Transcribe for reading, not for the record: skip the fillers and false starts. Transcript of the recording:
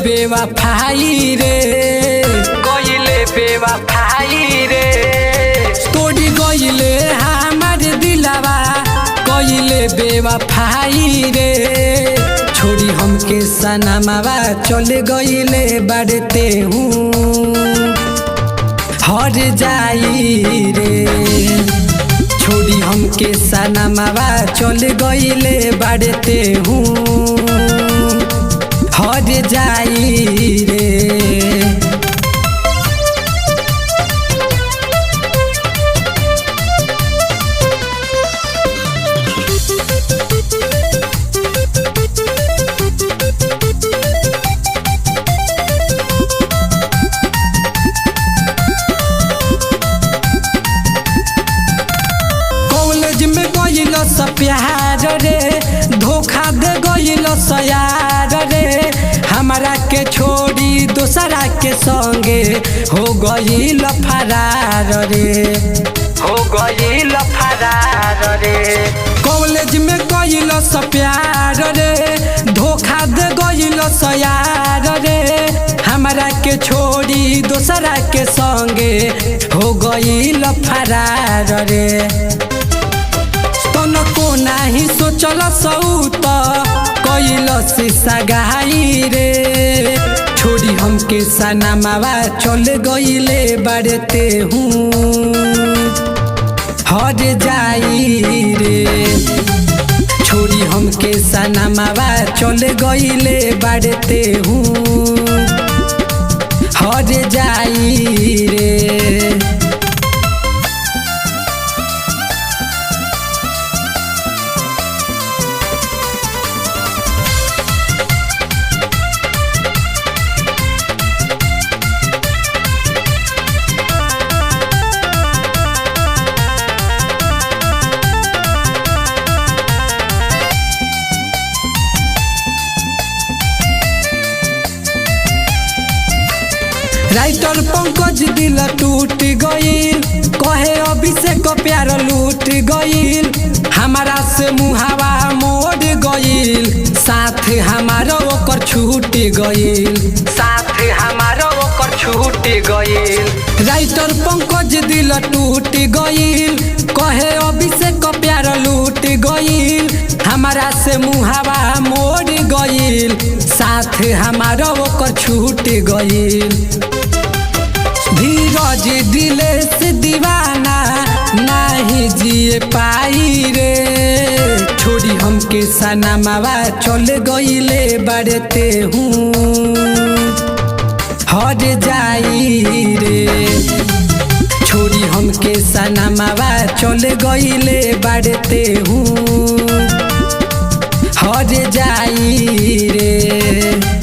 बेवफाई रे, गइले बेवफाई रे, तोड़ी गइले हमार दिलवा, गइले बेवफाई रे। छोड़ी हमके सनमवा चल गइले बढ़ते हूँ हर जाई रे। छोड़ी हमके सनमवा चल गइले बढ़ते हूँ हर जाई रे। प्यार रे धोखा दे गइल यार रे, हमरा के छोड़ी दूसरा के संगे हो गइल फरार रे, हो गइल फरार रे। कॉलेज में गइल प्यार रे धोखा दे गइल यार रे, हमरा के छोड़ी दूसरा के संगे हो गइल फरार रे। को नाही सोचल सऊत कइल से सगाई रे। छोड़ी हमके सनमवा चल गइले बढ़ते हूँ हर जाई रे। छोड़ी हमके सनमवा चल गइले बढ़ते हूँ हर जाई रे। राइटर पंकज दिल टूट गइल, कहे अभिषेक प्यार लूट गइल, हमारा से मुहावा मोड़ गइल, साथ हमारा ओकर छूट गइल, साथ हमारा ओकर छूट गइल। राइटर पंकज दिल टूट गइल, कहे अभिषेक प्यार लूट गइल, हमारा से मुहावा मोड़ गइल, साथ हमारा ओकर छूट गइल। धीरज दिले से दीवाना नहीं जिए पाई रे। छोड़ी हमके सनमवा चल गइले बढ़ते हूँ हर जाई रे। छोड़ी हमके सनमवा चल गइले बढ़ते हूँ हर जाई रे।